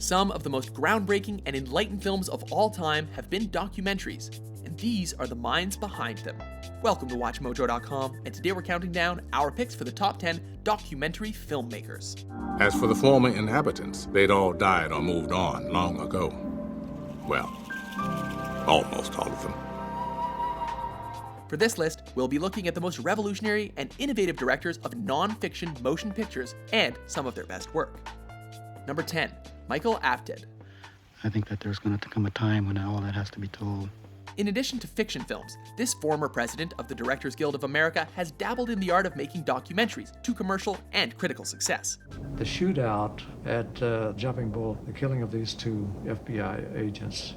Some of the most groundbreaking and enlightened films of all time have been documentaries, and these are the minds behind them. Welcome to WatchMojo.com, and today we're counting down our picks for the top 10 documentary filmmakers. As for the former inhabitants, they'd all died or moved on long ago. Well, almost all of them. For this list, we'll be looking at the most revolutionary and innovative directors of non-fiction motion pictures and some of their best work. Number 10, Michael Apter. I think that there's going to come a time when all that has to be told. In addition to fiction films, this former president of the Directors Guild of America has dabbled in the art of making documentaries to commercial and critical success. The shootout at Jumping Bull, the killing of these two FBI agents,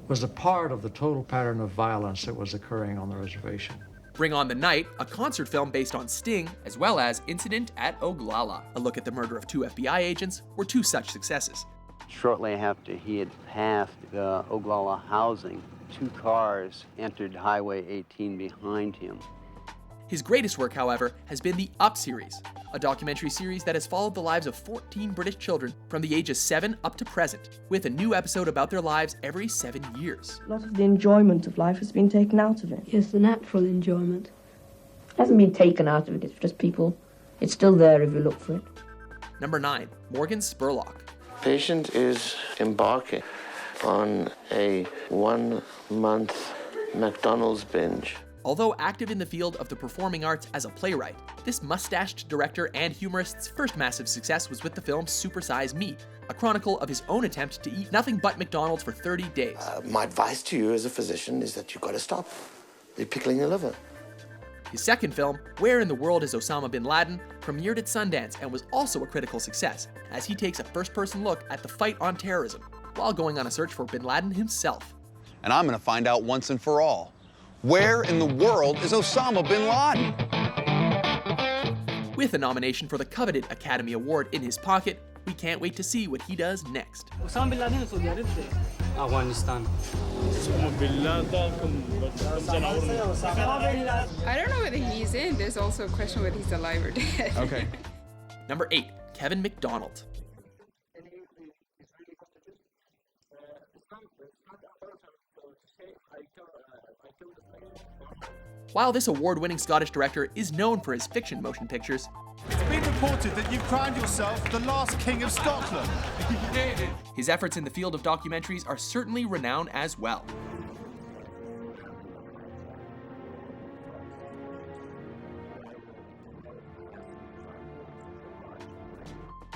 was a part of the total pattern of violence that was occurring on the reservation. Bring on the Night, a concert film based on Sting, as well as Incident at Oglala, a look at the murder of two FBI agents, were two such successes. Shortly after he had passed the Oglala housing, two cars entered Highway 18 behind him. His greatest work, however, has been the Up series, a documentary series that has followed the lives of 14 British children from the ages 7 up to present, with a new episode about their lives every 7 years. A lot of the enjoyment of life has been taken out of it. Yes, the natural enjoyment. It hasn't been taken out of it, it's just people. It's still there if you look for it. Number 9, Morgan Spurlock. Patient is embarking on a 1-month Macdonald's binge. Although active in the field of the performing arts as a playwright, this mustached director and humorist's first massive success was with the film Super Size Me, a chronicle of his own attempt to eat nothing but McDonald's for 30 days. My advice to you as a physician is that you've got to stop. You're pickling your liver. His second film, Where in the World is Osama Bin Laden, premiered at Sundance and was also a critical success, as he takes a first-person look at the fight on terrorism, while going on a search for Bin Laden himself. And I'm gonna find out once and for all, where in the world is Osama Bin Laden? With a nomination for the coveted Academy Award in his pocket, we can't wait to see what he does next. Osama Bin Laden is Saudi Arabia. Afghanistan. I don't know whether he's in. There's also a question whether he's alive or dead. Okay. Number 8, Kevin Macdonald. While this award-winning Scottish director is known for his fiction motion pictures, it's been reported that you've crowned yourself the last king of Scotland. His efforts in the field of documentaries are certainly renowned as well.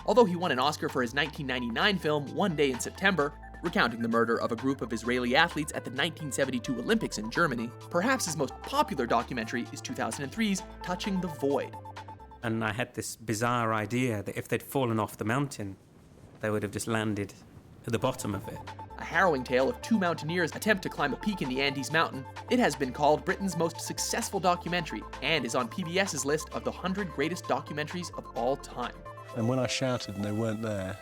Although he won an Oscar for his 1999 film One Day in September, recounting the murder of a group of Israeli athletes at the 1972 Olympics in Germany, perhaps his most popular documentary is 2003's Touching the Void. And I had this bizarre idea that if they'd fallen off the mountain, they would have just landed at the bottom of it. A harrowing tale of two mountaineers attempt to climb a peak in the Andes Mountain, it has been called Britain's most successful documentary and is on PBS's list of the 100 greatest documentaries of all time. And when I shouted and they weren't there,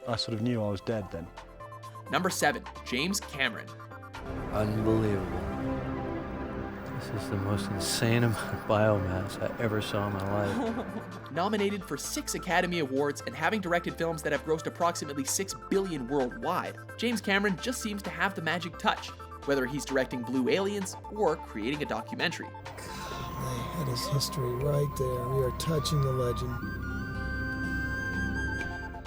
I sort of knew I was dead then. Number 7, James Cameron. Unbelievable. This is the most insane amount of biomass I ever saw in my life. Nominated for 6 Academy Awards and having directed films that have grossed approximately $6 billion worldwide, James Cameron just seems to have the magic touch, whether he's directing Blue Aliens or creating a documentary. God, that is history right there. We are touching the legend.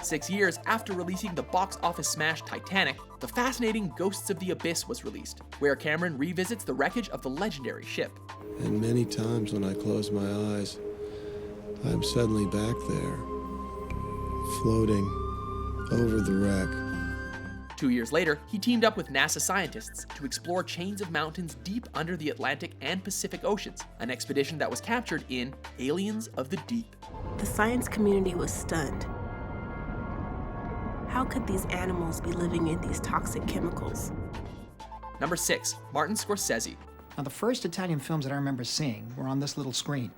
6 years after releasing the box office smash Titanic, the fascinating Ghosts of the Abyss was released, where Cameron revisits the wreckage of the legendary ship. And many times when I close my eyes, I'm suddenly back there, floating over the wreck. 2 years later, he teamed up with NASA scientists to explore chains of mountains deep under the Atlantic and Pacific Oceans, an expedition that was captured in Aliens of the Deep. The science community was stunned. How could these animals be living in these toxic chemicals? Number 6, Martin Scorsese. Now, the first Italian films that I remember seeing were on this little screen.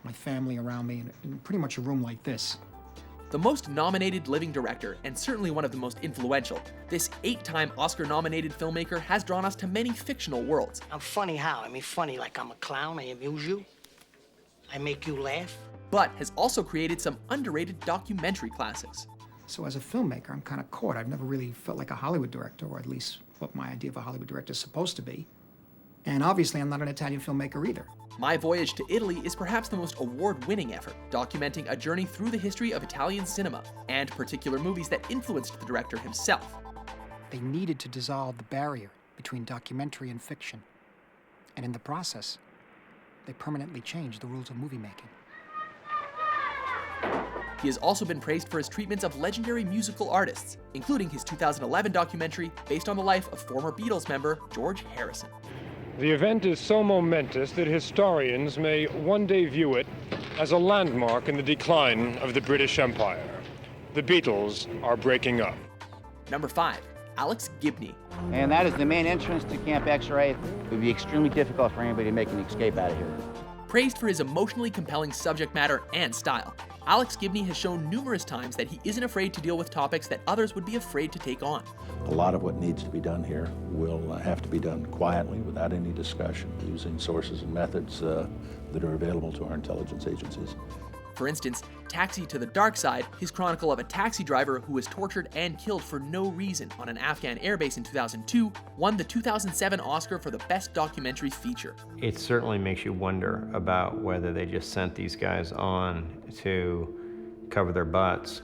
My family around me in pretty much a room like this. The most nominated living director, and certainly one of the most influential, this 8-time Oscar-nominated filmmaker has drawn us to many fictional worlds. I'm funny how? I mean funny like I'm a clown, I amuse you, I make you laugh. But has also created some underrated documentary classics. So as a filmmaker, I'm kind of caught. I've never really felt like a Hollywood director, or at least what my idea of a Hollywood director is supposed to be. And obviously, I'm not an Italian filmmaker either. My Voyage to Italy is perhaps the most award-winning effort, documenting a journey through the history of Italian cinema and particular movies that influenced the director himself. They needed to dissolve the barrier between documentary and fiction. And in the process, they permanently changed the rules of movie making. He has also been praised for his treatments of legendary musical artists, including his 2011 documentary based on the life of former Beatles member George Harrison. The event is so momentous that historians may one day view it as a landmark in the decline of the British Empire. The Beatles are breaking up. Number 5, Alex Gibney. And that is the main entrance to Camp X-Ray. It would be extremely difficult for anybody to make an escape out of here. Praised for his emotionally compelling subject matter and style, Alex Gibney has shown numerous times that he isn't afraid to deal with topics that others would be afraid to take on. A lot of what needs to be done here will have to be done quietly, without any discussion, using sources and methods that are available to our intelligence agencies. For instance, Taxi to the Dark Side, his chronicle of a taxi driver who was tortured and killed for no reason on an Afghan airbase in 2002, won the 2007 Oscar for the Best Documentary Feature. It certainly makes you wonder about whether they just sent these guys on to cover their butts.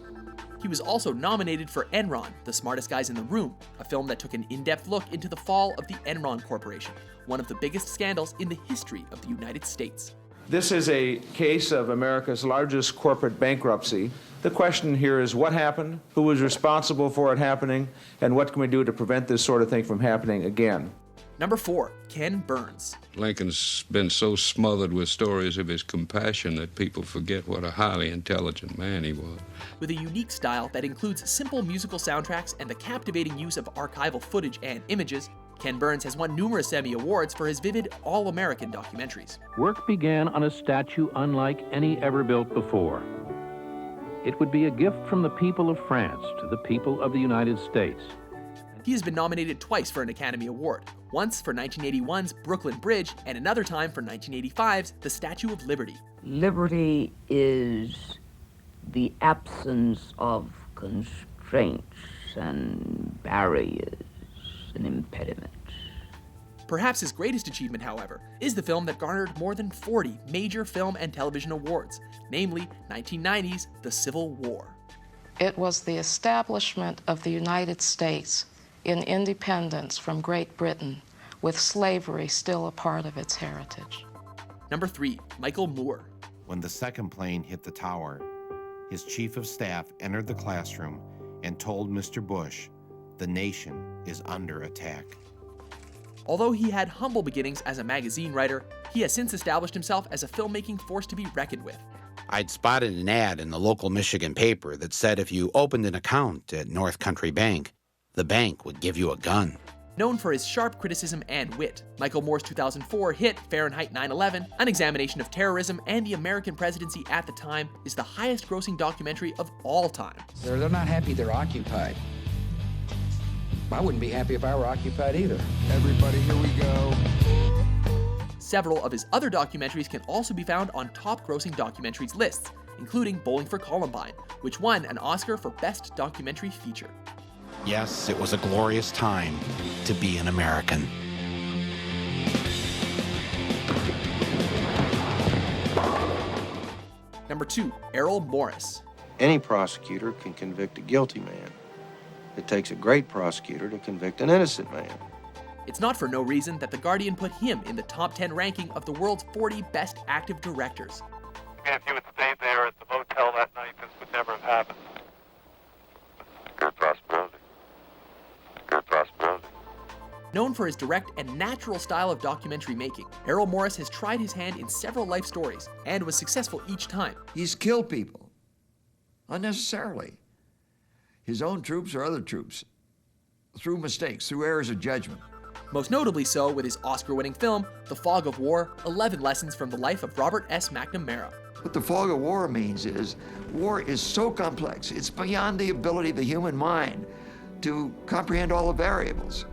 He was also nominated for Enron, The Smartest Guys in the Room, a film that took an in-depth look into the fall of the Enron Corporation, one of the biggest scandals in the history of the United States. This is a case of America's largest corporate bankruptcy. The question here is what happened, who was responsible for it happening, and what can we do to prevent this sort of thing from happening again? Number 4, Ken Burns. Lincoln's been so smothered with stories of his compassion that people forget what a highly intelligent man he was. With a unique style that includes simple musical soundtracks and the captivating use of archival footage and images, Ken Burns has won numerous Emmy Awards for his vivid, all-American documentaries. Work began on a statue unlike any ever built before. It would be a gift from the people of France to the people of the United States. He has been nominated twice for an Academy Award, once for 1981's Brooklyn Bridge and another time for 1985's The Statue of Liberty. Liberty is the absence of constraints and barriers and impediments. Perhaps his greatest achievement, however, is the film that garnered more than 40 major film and television awards, namely 1990's The Civil War. It was the establishment of the United States in independence from Great Britain, with slavery still a part of its heritage. Number 3, Michael Moore. When the second plane hit the tower, his chief of staff entered the classroom and told Mr. Bush, "The nation is under attack." Although he had humble beginnings as a magazine writer, he has since established himself as a filmmaking force to be reckoned with. I'd spotted an ad in the local Michigan paper that said if you opened an account at North Country Bank, the bank would give you a gun. Known for his sharp criticism and wit, Michael Moore's 2004 hit Fahrenheit 9/11, an examination of terrorism and the American presidency at the time, is the highest-grossing documentary of all time. They're not happy they're occupied. I wouldn't be happy if I were occupied either. Everybody, here we go. Several of his other documentaries can also be found on top-grossing documentaries lists, including Bowling for Columbine, which won an Oscar for Best Documentary Feature. Yes, it was a glorious time to be an American. Number 2, Errol Morris. Any prosecutor can convict a guilty man. It takes a great prosecutor to convict an innocent man. It's not for no reason that The Guardian put him in the top 10 ranking of the world's 40 best active directors. If you had stayed there at the motel that night, this would never have happened. Good possibility. Good possibility. Known for his direct and natural style of documentary making, Errol Morris has tried his hand in several life stories and was successful each time. He's killed people unnecessarily. His own troops or other troops, through mistakes, through errors of judgment. Most notably so with his Oscar-winning film, The Fog of War, 11 Lessons from the Life of Robert S. McNamara. What the fog of war means is, war is so complex, it's beyond the ability of the human mind to comprehend all the variables.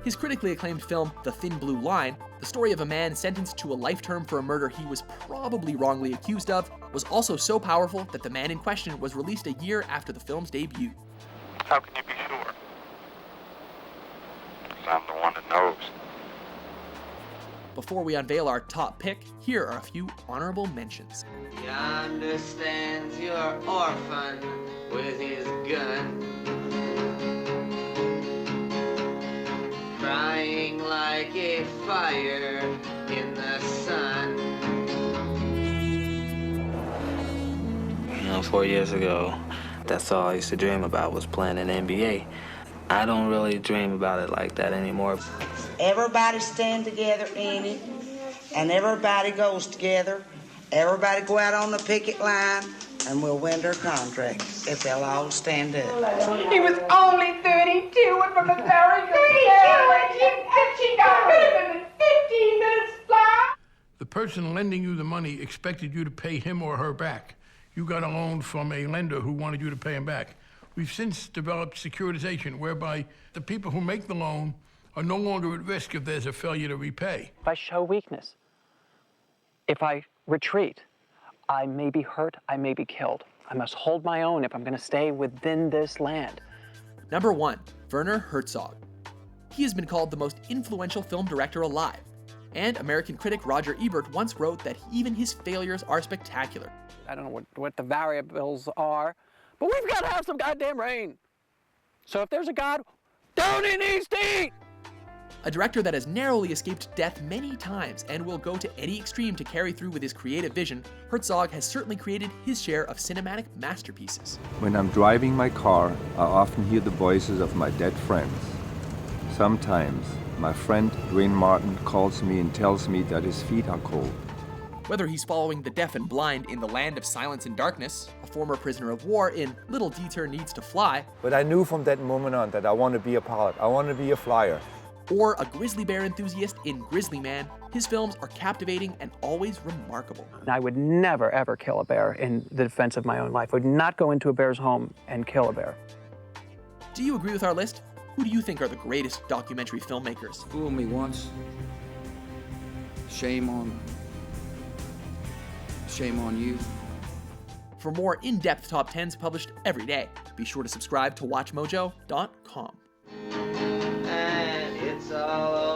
His critically acclaimed film, The Thin Blue Line, the story of a man sentenced to a life term for a murder he was probably wrongly accused of, was also so powerful that the man in question was released a year after the film's debut. How can you be sure? 'Cause I'm the one that knows. Before we unveil our top pick, here are a few honorable mentions. He understands your orphan with his gun, crying like a fire in the sun. You know, 4 years ago, that's all I used to dream about was playing in the NBA. I don't really dream about it like that anymore. Everybody stand together in it, and everybody goes together. Everybody go out on the picket line, and we'll win their contract if they'll all stand up. He was only 32 and from the very 32 and she got rid of him in 15 minutes flat. The person lending you the money expected you to pay him or her back. You got a loan from a lender who wanted you to pay him back. We've since developed securitization whereby the people who make the loan are no longer at risk if there's a failure to repay. If I show weakness, if I retreat, I may be hurt, I may be killed. I must hold my own if I'm going to stay within this land. Number 1, Werner Herzog. He has been called the most influential film director alive, and American critic Roger Ebert once wrote that even his failures are spectacular. I don't know what the variables are, but we've got to have some goddamn rain. So if there's a God, down he needs to eat! A director that has narrowly escaped death many times and will go to any extreme to carry through with his creative vision, Herzog has certainly created his share of cinematic masterpieces. When I'm driving my car, I often hear the voices of my dead friends. Sometimes, my friend Dwayne Martin calls me and tells me that his feet are cold. Whether he's following the deaf and blind in The Land of Silence and Darkness, a former prisoner of war in Little Dieter Needs to Fly, But I knew from that moment on that I want to be a pilot. I want to be a flyer. or a grizzly bear enthusiast in Grizzly Man, his films are captivating and always remarkable. I would never, ever kill a bear in the defense of my own life. I would not go into a bear's home and kill a bear. Do you agree with our list? Who do you think are the greatest documentary filmmakers? Fool me once. Shame on you. For more in-depth top 10s published every day, be sure to subscribe to WatchMojo.com. And it's all